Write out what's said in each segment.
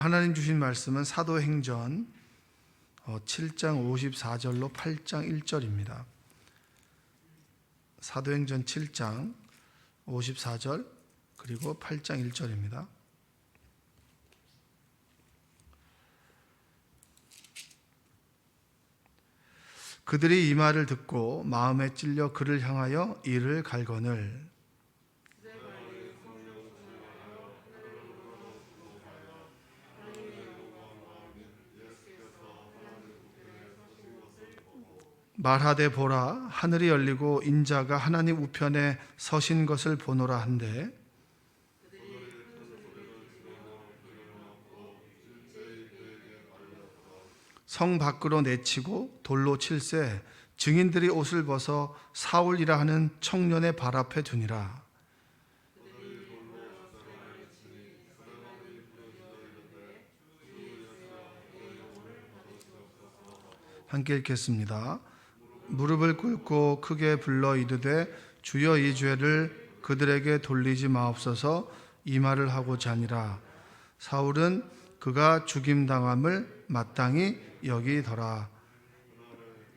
하나님 주신 말씀은 사도행전 7장 54절로 8장 1절입니다. 사도행전 7장 54절 그리고 8장 1절입니다. 그들이 이 말을 듣고 마음에 찔려 그를 향하여 이를 갈거늘 말하되 보라, 하늘이 열리고 인자가 하나님 우편에 서신 것을 보노라 한데 성 밖으로 내치고 돌로 칠세 증인들이 옷을 벗어 사울이라 하는 청년의 발 앞에 두니라. 함께 읽겠습니다. 무릎을 꿇고 크게 불러 이르되 주여 이 죄를 그들에게 돌리지 마옵소서 이 말을 하고자 하니라. 사울은 그가 죽임당함을 마땅히 여기더라.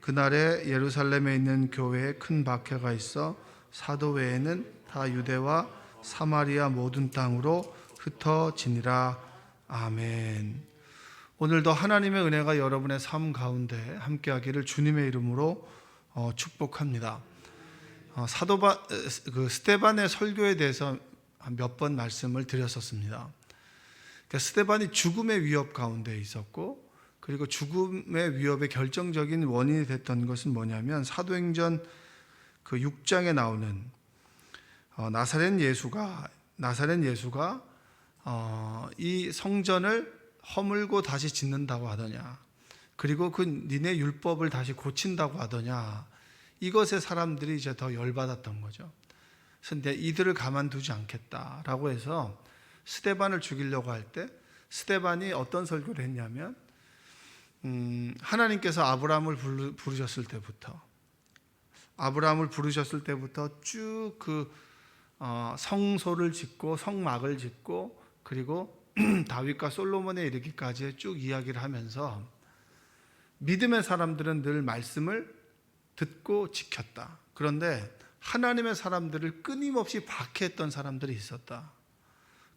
그날에 예루살렘에 있는 교회에 큰 박해가 있어 사도 외에는 다 유대와 사마리아 모든 땅으로 흩어지니라. 아멘. 오늘도 하나님의 은혜가 여러분의 삶 가운데 함께하기를 주님의 이름으로 축복합니다. 스데반의 설교에 대해서 몇 번 말씀을 드렸었습니다. 그러니까 스데반이 죽음의 위협 가운데 있었고, 그리고 죽음의 위협의 결정적인 원인이 됐던 것은 뭐냐면 사도행전 그 6장에 나오는 나사렛 예수가 이 성전을 허물고 다시 짓는다고 하더냐, 그리고 그 니네 율법을 다시 고친다고 하더냐, 이것에 사람들이 이제 더 열받았던 거죠. 그래서 이들을 가만두지 않겠다라고 해서 스데반을 죽이려고 할 때 스데반이 어떤 설교를 했냐면 하나님께서 아브라함을 부르셨을 때부터 쭉 그 성소를 짓고 성막을 짓고 그리고 다윗과 솔로몬에 이르기까지 쭉 이야기를 하면서 믿음의 사람들은 늘 말씀을 듣고 지켰다. 그런데 하나님의 사람들을 끊임없이 박해했던 사람들이 있었다.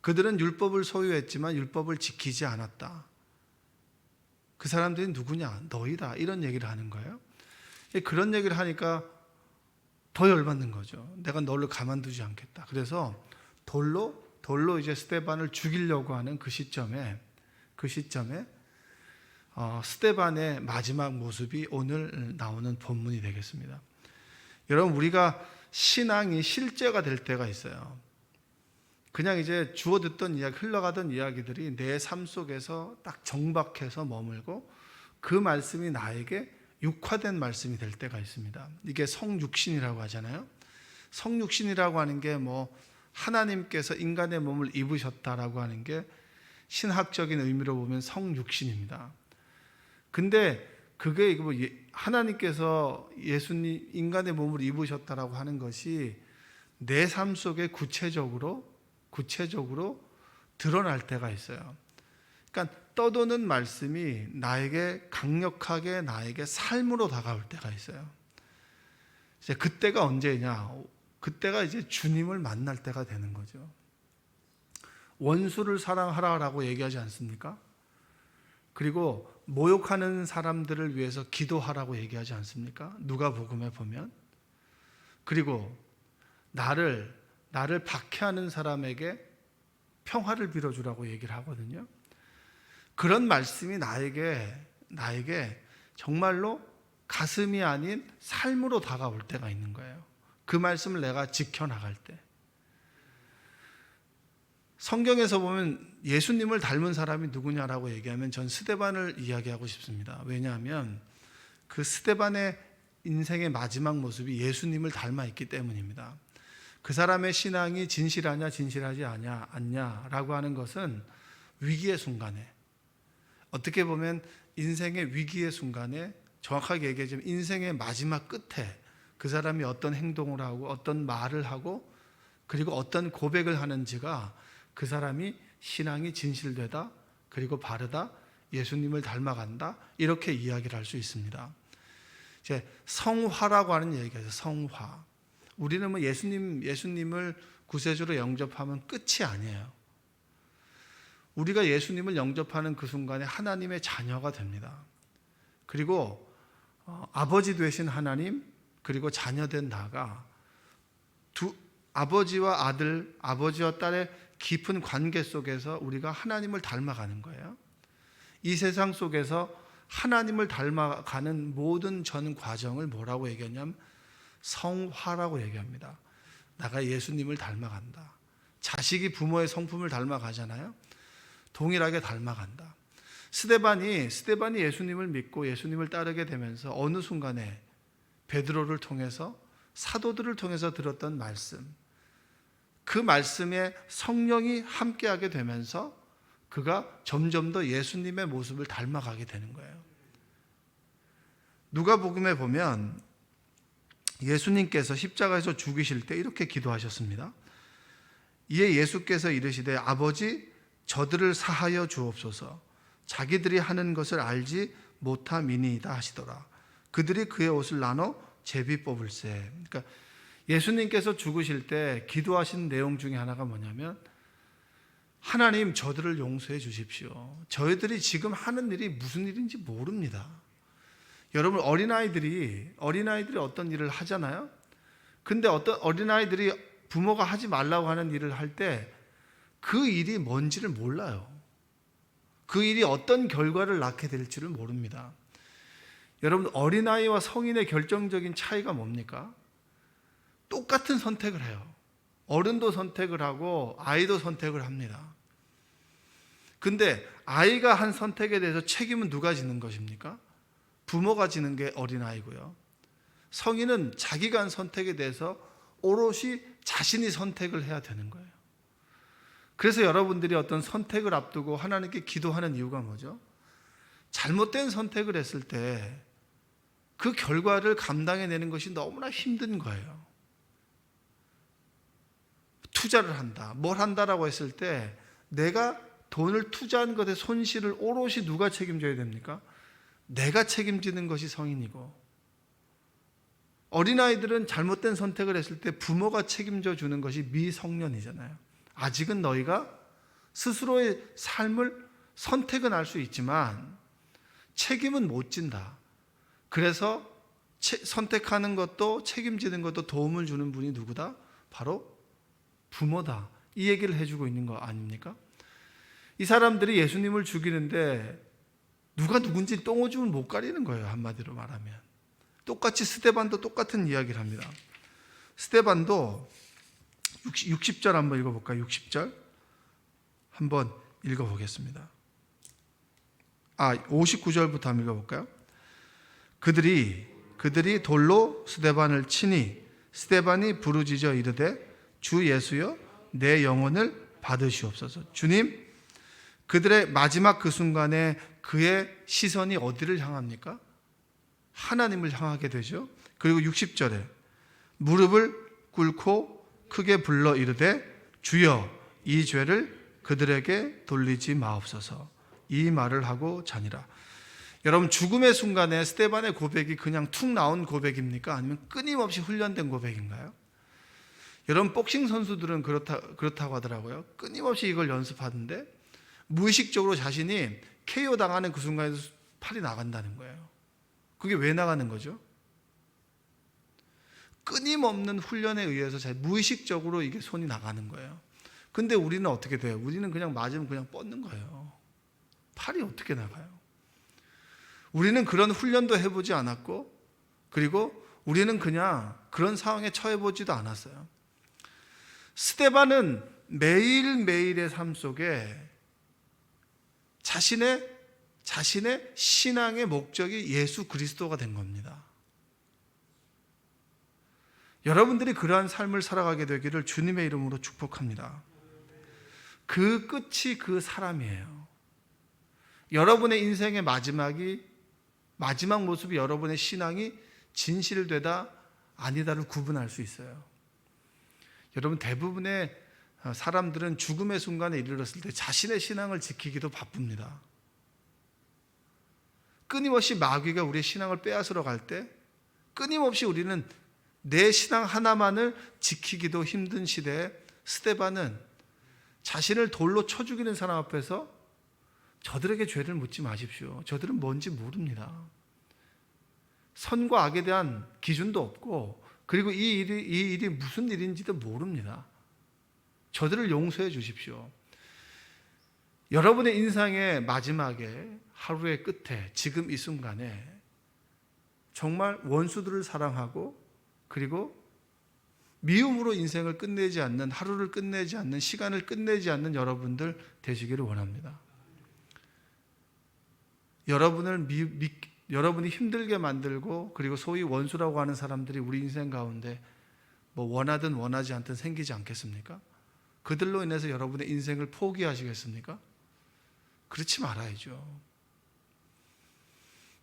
그들은 율법을 소유했지만 율법을 지키지 않았다. 그 사람들이 누구냐? 너희다. 이런 얘기를 하는 거예요. 그런 얘기를 하니까 더 열받는 거죠. 내가 너를 가만두지 않겠다. 그래서 돌로 이제 스데반을 죽이려고 하는 그 시점에 스데반의 마지막 모습이 오늘 나오는 본문이 되겠습니다. 여러분, 우리가 신앙이 실제가 될 때가 있어요. 그냥 이제 주워 듣던 이야기, 흘러가던 이야기들이 내 삶 속에서 딱 정박해서 머물고 그 말씀이 나에게 육화된 말씀이 될 때가 있습니다. 이게 성육신이라고 하잖아요. 성육신이라고 하는 게 하나님께서 인간의 몸을 입으셨다라고 하는 게 신학적인 의미로 보면 성육신입니다. 근데 그게 하나님께서 예수님 인간의 몸을 입으셨다라고 하는 것이 내 삶 속에 구체적으로 드러날 때가 있어요. 그러니까 떠도는 말씀이 나에게 강력하게 나에게 삶으로 다가올 때가 있어요. 이제 그때가 언제냐? 그때가 이제 주님을 만날 때가 되는 거죠. 원수를 사랑하라라고 얘기하지 않습니까? 그리고 모욕하는 사람들을 위해서 기도하라고 얘기하지 않습니까? 누가복음에 보면. 그리고 나를 박해하는 사람에게 평화를 빌어주라고 얘기를 하거든요. 그런 말씀이 나에게 정말로 가슴이 아닌 삶으로 다가올 때가 있는 거예요. 그 말씀을 내가 지켜나갈 때. 성경에서 보면 예수님을 닮은 사람이 누구냐라고 얘기하면 전 스데반을 이야기하고 싶습니다. 왜냐하면 그 스데반의 인생의 마지막 모습이 예수님을 닮아 있기 때문입니다. 그 사람의 신앙이 진실하냐 진실하지 않냐라고 하는 것은 위기의 순간에, 어떻게 보면 인생의 위기의 순간에, 정확하게 얘기하자면 인생의 마지막 끝에 그 사람이 어떤 행동을 하고 어떤 말을 하고 그리고 어떤 고백을 하는지가 그 사람이 신앙이 진실되다 그리고 바르다, 예수님을 닮아간다, 이렇게 이야기를 할 수 있습니다. 이제 성화라고 하는 얘기가 있어요. 성화. 우리는 뭐 예수님을 구세주로 영접하면 끝이 아니에요. 우리가 예수님을 영접하는 그 순간에 하나님의 자녀가 됩니다. 그리고 아버지 되신 하나님, 그리고 자녀된 나가 아버지와 아들, 아버지와 딸의 깊은 관계 속에서 우리가 하나님을 닮아가는 거예요. 이 세상 속에서 하나님을 닮아가는 모든 전 과정을 뭐라고 얘기하냐면 성화라고 얘기합니다. 나가 예수님을 닮아간다. 자식이 부모의 성품을 닮아가잖아요. 동일하게 닮아간다. 스데반이 예수님을 믿고 예수님을 따르게 되면서 어느 순간에 베드로를 통해서, 사도들을 통해서 들었던 말씀, 그 말씀에 성령이 함께하게 되면서 그가 점점 더 예수님의 모습을 닮아가게 되는 거예요. 누가복음에 보면 예수님께서 십자가에서 죽으실 때 이렇게 기도하셨습니다. 이에 예수께서 이르시되 아버지, 저들을 사하여 주옵소서. 자기들이 하는 것을 알지 못함이니이다 하시더라. 그들이 그의 옷을 나눠 제비 뽑을세. 그러니까 예수님께서 죽으실 때 기도하신 내용 중에 하나가 뭐냐면, 하나님, 저들을 용서해 주십시오. 저희들이 지금 하는 일이 무슨 일인지 모릅니다. 여러분, 어린아이들이 어떤 일을 하잖아요. 근데 어떤 어린아이들이 부모가 하지 말라고 하는 일을 할 때 그 일이 뭔지를 몰라요. 그 일이 어떤 결과를 낳게 될지를 모릅니다. 여러분, 어린아이와 성인의 결정적인 차이가 뭡니까? 똑같은 선택을 해요. 어른도 선택을 하고 아이도 선택을 합니다. 근데 아이가 한 선택에 대해서 책임은 누가 지는 것입니까? 부모가 지는 게 어린아이고요. 성인은 자기가 한 선택에 대해서 오롯이 자신이 선택을 해야 되는 거예요. 그래서 여러분들이 어떤 선택을 앞두고 하나님께 기도하는 이유가 뭐죠? 잘못된 선택을 했을 때 그 결과를 감당해내는 것이 너무나 힘든 거예요. 투자를 한다, 뭘 한다라고 했을 때 내가 돈을 투자한 것의 손실을 오롯이 누가 책임져야 됩니까? 내가 책임지는 것이 성인이고, 어린아이들은 잘못된 선택을 했을 때 부모가 책임져 주는 것이 미성년이잖아요. 아직은 너희가 스스로의 삶을 선택은 할 수 있지만 책임은 못 진다. 그래서 선택하는 것도 책임지는 것도 도움을 주는 분이 누구다? 바로 부모다. 이 얘기를 해주고 있는 거 아닙니까? 이 사람들이 예수님을 죽이는데 누가 누군지 똥오줌을 못 가리는 거예요. 한마디로 말하면. 똑같이 스데반도 똑같은 이야기를 합니다. 스데반도 60절 한번 읽어볼까요? 60절 한번 읽어보겠습니다. 59절부터 한번 읽어볼까요? 그들이 돌로 스데반을 치니 스데반이 부르짖어 이르되 주 예수여, 내 영혼을 받으시옵소서. 주님, 그들의 마지막 그 순간에 그의 시선이 어디를 향합니까? 하나님을 향하게 되죠. 그리고 60절에 무릎을 꿇고 크게 불러 이르되 주여, 이 죄를 그들에게 돌리지 마옵소서. 이 말을 하고 자니라. 여러분, 죽음의 순간에 스데반의 고백이 그냥 툭 나온 고백입니까? 아니면 끊임없이 훈련된 고백인가요? 여러분, 복싱 선수들은 그렇다고 하더라고요. 끊임없이 이걸 연습하는데 무의식적으로 자신이 KO 당하는 그 순간에도 팔이 나간다는 거예요. 그게 왜 나가는 거죠? 끊임없는 훈련에 의해서 무의식적으로 이게 손이 나가는 거예요. 근데 우리는 어떻게 돼요? 우리는 그냥 맞으면 그냥 뻗는 거예요. 팔이 어떻게 나가요? 우리는 그런 훈련도 해보지 않았고, 그리고 우리는 그냥 그런 상황에 처해보지도 않았어요. 스데반은 매일매일의 삶 속에 자신의 신앙의 목적이 예수 그리스도가 된 겁니다. 여러분들이 그러한 삶을 살아가게 되기를 주님의 이름으로 축복합니다. 그 끝이 그 사람이에요. 여러분의 인생의 마지막 모습이 여러분의 신앙이 진실되다 아니다를 구분할 수 있어요. 여러분, 대부분의 사람들은 죽음의 순간에 이르렀을 때 자신의 신앙을 지키기도 바쁩니다. 끊임없이 마귀가 우리의 신앙을 빼앗으러 갈 때 끊임없이 우리는 내 신앙 하나만을 지키기도 힘든 시대에 스데반은 자신을 돌로 쳐 죽이는 사람 앞에서 저들에게 죄를 묻지 마십시오. 저들은 뭔지 모릅니다. 선과 악에 대한 기준도 없고, 그리고 이 일이 무슨 일인지도 모릅니다. 저들을 용서해 주십시오. 여러분의 인생의 마지막에, 하루의 끝에, 지금 이 순간에 정말 원수들을 사랑하고, 그리고 미움으로 인생을 끝내지 않는, 하루를 끝내지 않는, 시간을 끝내지 않는 여러분들 되시기를 원합니다. 여러분이 힘들게 만들고, 그리고 소위 원수라고 하는 사람들이 우리 인생 가운데 뭐 원하든 원하지 않든 생기지 않겠습니까? 그들로 인해서 여러분의 인생을 포기하시겠습니까? 그렇지 말아야죠.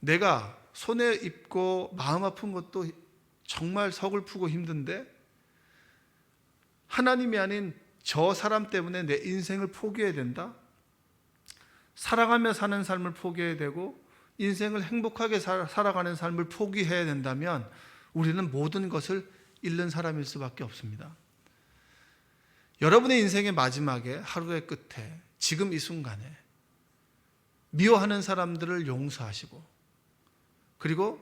내가 손에 입고 마음 아픈 것도 정말 서글프고 힘든데 하나님이 아닌 저 사람 때문에 내 인생을 포기해야 된다? 사랑하며 사는 삶을 포기해야 되고 인생을 행복하게 살아가는 삶을 포기해야 된다면 우리는 모든 것을 잃는 사람일 수밖에 없습니다. 여러분의 인생의 마지막에, 하루의 끝에, 지금 이 순간에 미워하는 사람들을 용서하시고, 그리고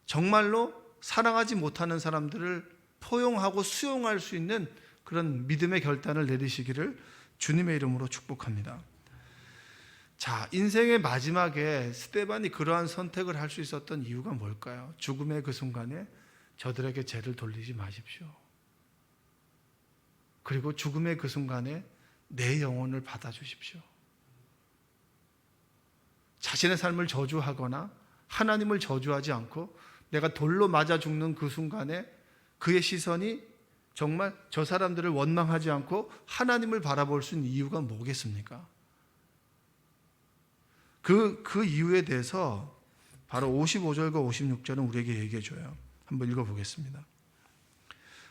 정말로 사랑하지 못하는 사람들을 포용하고 수용할 수 있는 그런 믿음의 결단을 내리시기를 주님의 이름으로 축복합니다. 자, 인생의 마지막에 스데반이 그러한 선택을 할 수 있었던 이유가 뭘까요? 죽음의 그 순간에 저들에게 죄를 돌리지 마십시오. 그리고 죽음의 그 순간에 내 영혼을 받아주십시오. 자신의 삶을 저주하거나 하나님을 저주하지 않고 내가 돌로 맞아 죽는 그 순간에 그의 시선이 정말 저 사람들을 원망하지 않고 하나님을 바라볼 수 있는 이유가 뭐겠습니까? 그 이유에 대해서 바로 55절과 56절은 우리에게 얘기해 줘요. 한번 읽어보겠습니다.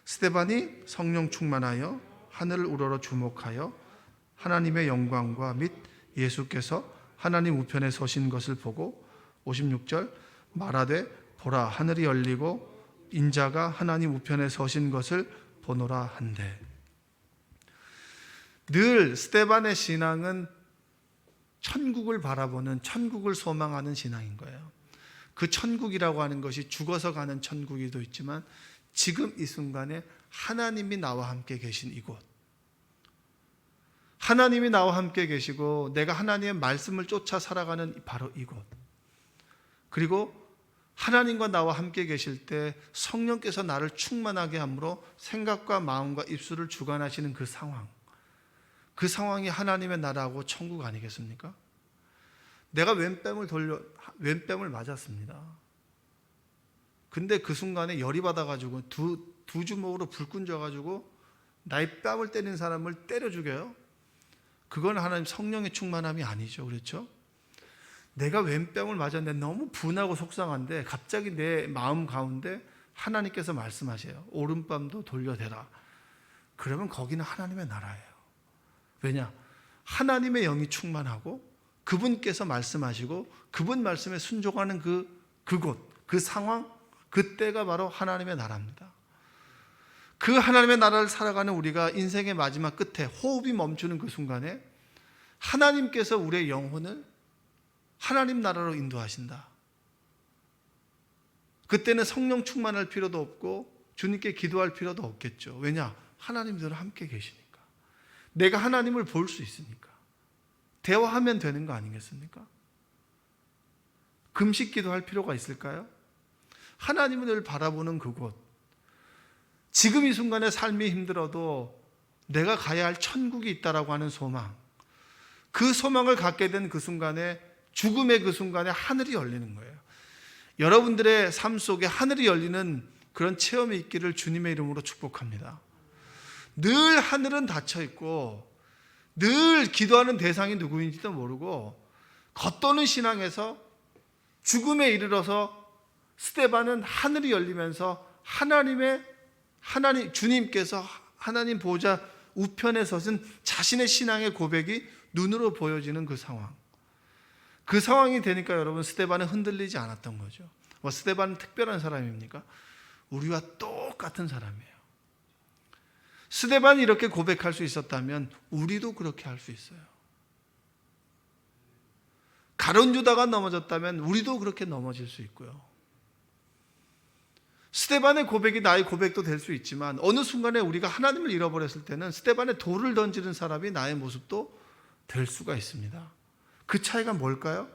스데반이 성령 충만하여 하늘을 우러러 주목하여 하나님의 영광과 및 예수께서 하나님 우편에 서신 것을 보고 56절 말하되 보라 하늘이 열리고 인자가 하나님 우편에 서신 것을 보노라 한대. 늘 스데반의 신앙은 천국을 바라보는, 천국을 소망하는 신앙인 거예요. 그 천국이라고 하는 것이 죽어서 가는 천국이도 있지만 지금 이 순간에 하나님이 나와 함께 계신 이곳, 하나님이 나와 함께 계시고 내가 하나님의 말씀을 쫓아 살아가는 바로 이곳, 그리고 하나님과 나와 함께 계실 때 성령께서 나를 충만하게 함으로 생각과 마음과 입술을 주관하시는 그 상황, 그 상황이 하나님의 나라하고 천국 아니겠습니까? 내가 왼뺨을 맞았습니다. 근데 그 순간에 열이 받아가지고 두 주먹으로 불 끈져가지고 나의 뺨을 때린 사람을 때려 죽여요. 그건 하나님 성령의 충만함이 아니죠. 그렇죠? 내가 왼뺨을 맞았는데 너무 분하고 속상한데 갑자기 내 마음 가운데 하나님께서 말씀하세요. 오른뺨도 돌려대라. 그러면 거기는 하나님의 나라예요. 왜냐? 하나님의 영이 충만하고 그분께서 말씀하시고 그분 말씀에 순종하는 그곳, 그 상황, 그때가 바로 하나님의 나라입니다. 그 하나님의 나라를 살아가는 우리가 인생의 마지막 끝에 호흡이 멈추는 그 순간에 하나님께서 우리의 영혼을 하나님 나라로 인도하신다. 그때는 성령 충만할 필요도 없고 주님께 기도할 필요도 없겠죠. 왜냐? 하나님들 함께 계시니까. 내가 하나님을 볼 수 있으니까. 대화하면 되는 거 아니겠습니까? 금식 기도할 필요가 있을까요? 하나님을 바라보는 그곳, 지금 이 순간에 삶이 힘들어도 내가 가야 할 천국이 있다라고 하는 소망, 그 소망을 갖게 된 그 순간에, 죽음의 그 순간에 하늘이 열리는 거예요. 여러분들의 삶 속에 하늘이 열리는 그런 체험이 있기를 주님의 이름으로 축복합니다. 늘 하늘은 닫혀 있고 늘 기도하는 대상이 누구인지도 모르고 겉도는 신앙에서 죽음에 이르러서 스데반은 하늘이 열리면서 주님께서 하나님 보좌 우편에 섰은 자신의 신앙의 고백이 눈으로 보여지는 그 상황. 그 상황이 되니까 여러분 스데반은 흔들리지 않았던 거죠. 스데반은 특별한 사람입니까? 우리와 똑같은 사람이에요. 스데반이 이렇게 고백할 수 있었다면 우리도 그렇게 할 수 있어요. 가룟 유다가 넘어졌다면 우리도 그렇게 넘어질 수 있고요. 스데반의 고백이 나의 고백도 될 수 있지만 어느 순간에 우리가 하나님을 잃어버렸을 때는 스데반의 돌을 던지는 사람이 나의 모습도 될 수가 있습니다. 그 차이가 뭘까요?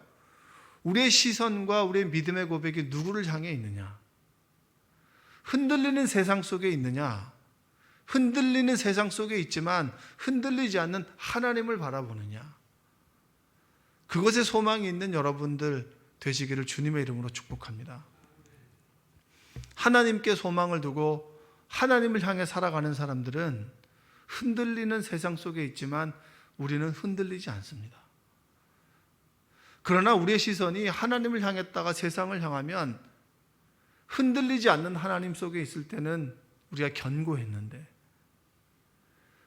우리의 시선과 우리의 믿음의 고백이 누구를 향해 있느냐? 흔들리는 세상 속에 있느냐? 흔들리는 세상 속에 있지만 흔들리지 않는 하나님을 바라보느냐? 그것에 소망이 있는 여러분들 되시기를 주님의 이름으로 축복합니다. 하나님께 소망을 두고 하나님을 향해 살아가는 사람들은 흔들리는 세상 속에 있지만 우리는 흔들리지 않습니다. 그러나 우리의 시선이 하나님을 향했다가 세상을 향하면 흔들리지 않는 하나님 속에 있을 때는 우리가 견고했는데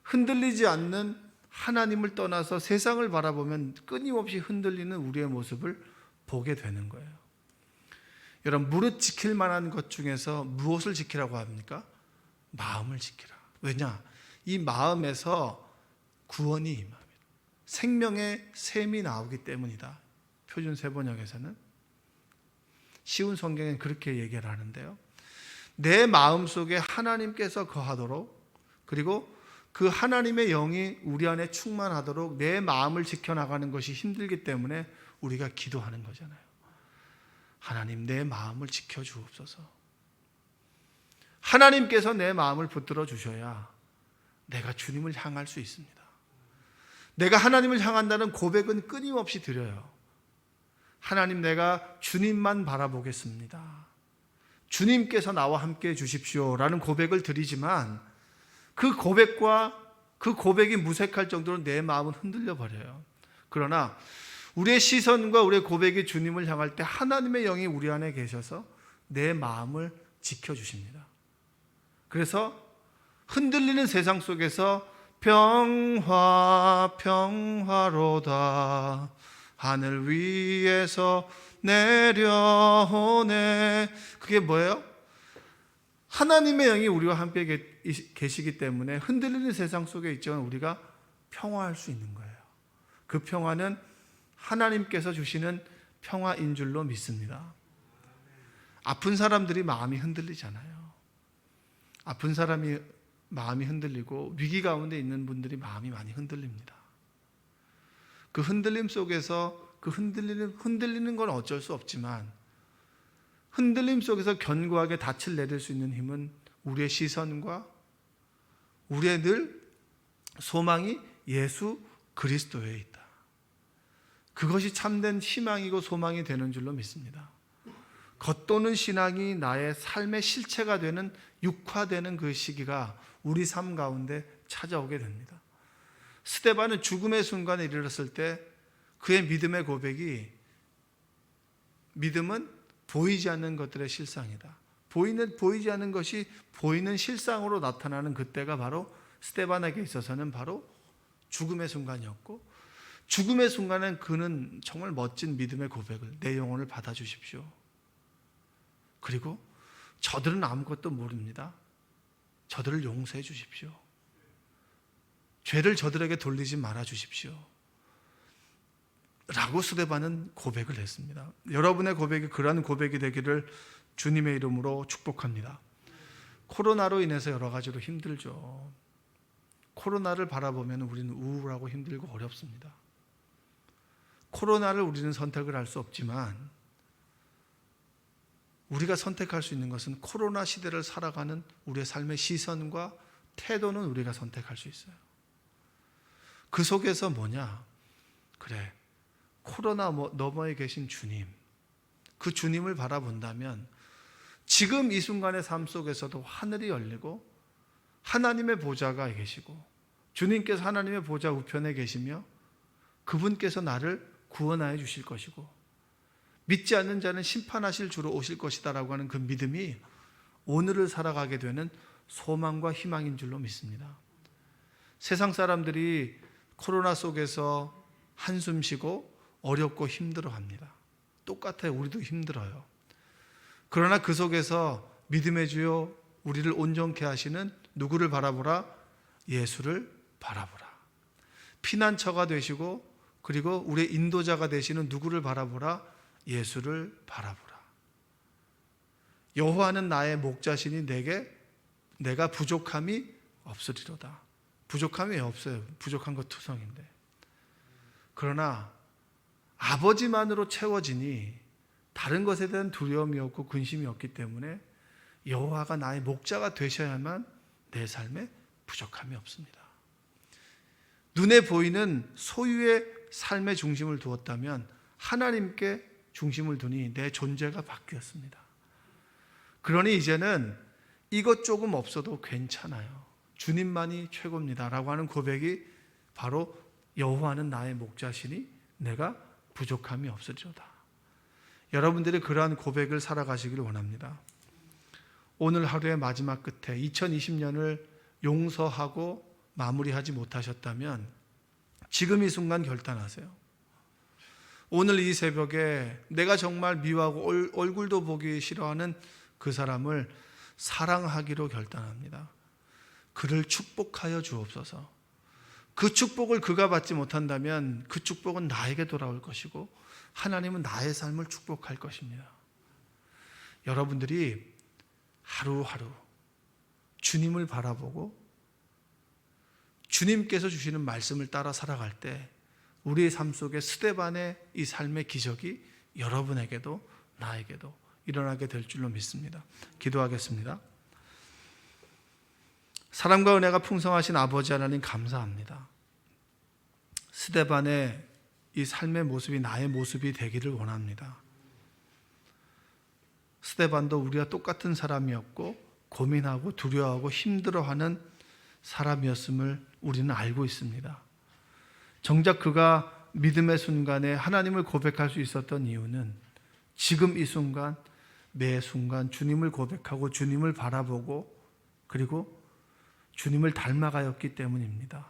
흔들리지 않는 하나님을 떠나서 세상을 바라보면 끊임없이 흔들리는 우리의 모습을 보게 되는 거예요. 여러분, 무릇 지킬 만한 것 중에서 무엇을 지키라고 합니까? 마음을 지키라. 왜냐? 이 마음에서 구원이 임합니다. 생명의 샘이 나오기 때문이다. 표준 세번역에서는. 쉬운 성경엔 그렇게 얘기를 하는데요. 내 마음속에 하나님께서 거하도록, 그리고 그 하나님의 영이 우리 안에 충만하도록 내 마음을 지켜나가는 것이 힘들기 때문에 우리가 기도하는 거잖아요. 하나님, 내 마음을 지켜주옵소서. 하나님께서 내 마음을 붙들어 주셔야 내가 주님을 향할 수 있습니다. 내가 하나님을 향한다는 고백은 끊임없이 드려요. 하나님, 내가 주님만 바라보겠습니다. 주님께서 나와 함께 해 주십시오 라는 고백을 드리지만 그 고백이 무색할 정도로 내 마음은 흔들려 버려요. 그러나 우리의 시선과 우리의 고백이 주님을 향할 때 하나님의 영이 우리 안에 계셔서 내 마음을 지켜주십니다. 그래서 흔들리는 세상 속에서 평화로다 하늘 위에서 내려오네. 그게 뭐예요? 하나님의 영이 우리와 함께 계시기 때문에 흔들리는 세상 속에 있지만 우리가 평화할 수 있는 거예요. 그 평화는 하나님께서 주시는 평화인 줄로 믿습니다. 아픈 사람들이 마음이 흔들리잖아요. 아픈 사람이 마음이 흔들리고 위기 가운데 있는 분들이 마음이 많이 흔들립니다. 그 흔들림 속에서 흔들리는 건 어쩔 수 없지만 흔들림 속에서 견고하게 닻을 내릴 수 있는 힘은 우리의 시선과 우리의 늘 소망이 예수 그리스도에 있다. 그것이 참된 희망이고 소망이 되는 줄로 믿습니다. 겉도는 신앙이 나의 삶의 실체가 되는 육화되는 그 시기가 우리 삶 가운데 찾아오게 됩니다. 스데반은 죽음의 순간에 이르렀을 때 그의 믿음의 고백이 믿음은 보이지 않는 것들의 실상이다. 보이지 않는 것이 보이는 실상으로 나타나는 그때가 바로 스데반에게 있어서는 바로 죽음의 순간이었고 죽음의 순간엔 그는 정말 멋진 믿음의 고백을 내 영혼을 받아주십시오. 그리고 저들은 아무것도 모릅니다. 저들을 용서해 주십시오. 죄를 저들에게 돌리지 말아 주십시오. 라고 스데반은 고백을 했습니다. 여러분의 고백이 그러한 고백이 되기를 주님의 이름으로 축복합니다. 코로나로 인해서 여러 가지로 힘들죠. 코로나를 바라보면 우리는 우울하고 힘들고 어렵습니다. 코로나를 우리는 선택을 할 수 없지만 우리가 선택할 수 있는 것은 코로나 시대를 살아가는 우리의 삶의 시선과 태도는 우리가 선택할 수 있어요. 그 속에서 뭐냐? 그래, 코로나 너머에 계신 주님, 그 주님을 바라본다면 지금 이 순간의 삶 속에서도 하늘이 열리고 하나님의 보좌가 계시고 주님께서 하나님의 보좌 우편에 계시며 그분께서 나를 구원하여 주실 것이고 믿지 않는 자는 심판하실 주로 오실 것이다라고 하는 그 믿음이 오늘을 살아가게 되는 소망과 희망인 줄로 믿습니다. 세상 사람들이 코로나 속에서 한숨 쉬고 어렵고 힘들어합니다. 똑같아요. 우리도 힘들어요. 그러나 그 속에서 믿음의 주요 우리를 온전케 하시는 누구를 바라보라? 예수를 바라보라. 피난처가 되시고 그리고 우리의 인도자가 되시는 누구를 바라보라? 예수를 바라보라. 여호와는 나의 목자시니 내가 부족함이 없으리로다. 부족함이 없어요. 부족한 것 투성인데. 그러나 아버지만으로 채워지니 다른 것에 대한 두려움이 없고 근심이 없기 때문에 여호와가 나의 목자가 되셔야만 내 삶에 부족함이 없습니다. 눈에 보이는 소유의 삶의 중심을 두었다면 하나님께 중심을 두니 내 존재가 바뀌었습니다. 그러니 이제는 이것 조금 없어도 괜찮아요. 주님만이 최고입니다 라고 하는 고백이 바로 여호와는 나의 목자시니 내가 부족함이 없으리로다. 여러분들이 그러한 고백을 살아가시기를 원합니다. 오늘 하루의 마지막 끝에 2020년을 용서하고 마무리하지 못하셨다면 지금 이 순간 결단하세요. 오늘 이 새벽에 내가 정말 미워하고 얼굴도 보기 싫어하는 그 사람을 사랑하기로 결단합니다. 그를 축복하여 주옵소서. 그 축복을 그가 받지 못한다면 그 축복은 나에게 돌아올 것이고 하나님은 나의 삶을 축복할 것입니다. 여러분들이 하루하루 주님을 바라보고 주님께서 주시는 말씀을 따라 살아갈 때 우리의 삶 속에 스데반의 이 삶의 기적이 여러분에게도 나에게도 일어나게 될 줄로 믿습니다. 기도하겠습니다. 사랑과 은혜가 풍성하신 아버지 하나님 감사합니다. 스데반의 이 삶의 모습이 나의 모습이 되기를 원합니다. 스데반도 우리와 똑같은 사람이었고 고민하고 두려워하고 힘들어하는 사람이었음을 우리는 알고 있습니다. 정작 그가 믿음의 순간에 하나님을 고백할 수 있었던 이유는 지금 이 순간 매 순간 주님을 고백하고 주님을 바라보고 그리고 주님을 닮아가였기 때문입니다.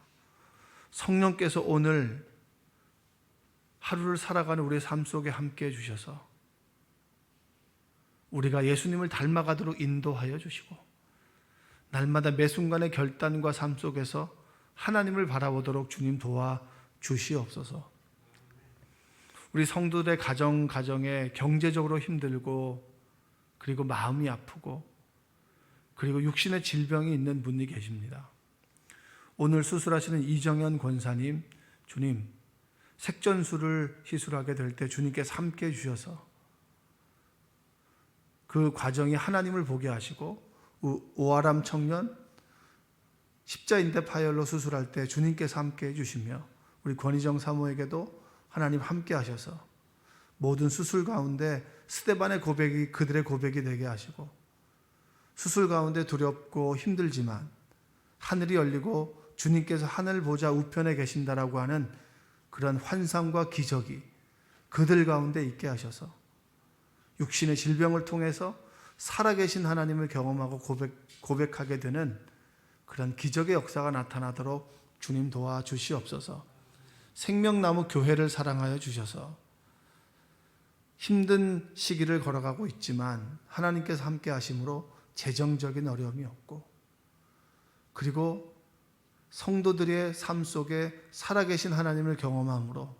성령께서 오늘 하루를 살아가는 우리의 삶 속에 함께해 주셔서 우리가 예수님을 닮아가도록 인도하여 주시고 날마다 매 순간의 결단과 삶 속에서 하나님을 바라보도록 주님 도와 주시옵소서. 우리 성도들의 가정에 경제적으로 힘들고 그리고 마음이 아프고 그리고 육신의 질병이 있는 분이 계십니다. 오늘 수술하시는 이정현 권사님, 주님 색전술을 시술하게 될 때 주님께서 함께해 주셔서 그 과정이 하나님을 보게 하시고 오아람 청년 십자인대 파열로 수술할 때 주님께서 함께해 주시며 우리 권희정 사모에게도 하나님 함께 하셔서 모든 수술 가운데 스데반의 고백이 그들의 고백이 되게 하시고 수술 가운데 두렵고 힘들지만 하늘이 열리고 주님께서 하늘 보좌 우편에 계신다라고 하는 그런 환상과 기적이 그들 가운데 있게 하셔서 육신의 질병을 통해서 살아계신 하나님을 경험하고 고백하게 되는 그런 기적의 역사가 나타나도록 주님 도와주시옵소서. 생명나무 교회를 사랑하여 주셔서 힘든 시기를 걸어가고 있지만 하나님께서 함께 하심으로 재정적인 어려움이 없고 그리고 성도들의 삶 속에 살아계신 하나님을 경험함으로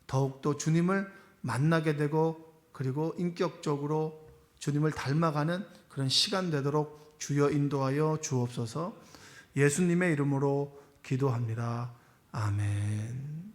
더욱더 주님을 만나게 되고 그리고 인격적으로 주님을 닮아가는 그런 시간 되도록 주여 인도하여 주옵소서. 예수님의 이름으로 기도합니다. 아멘.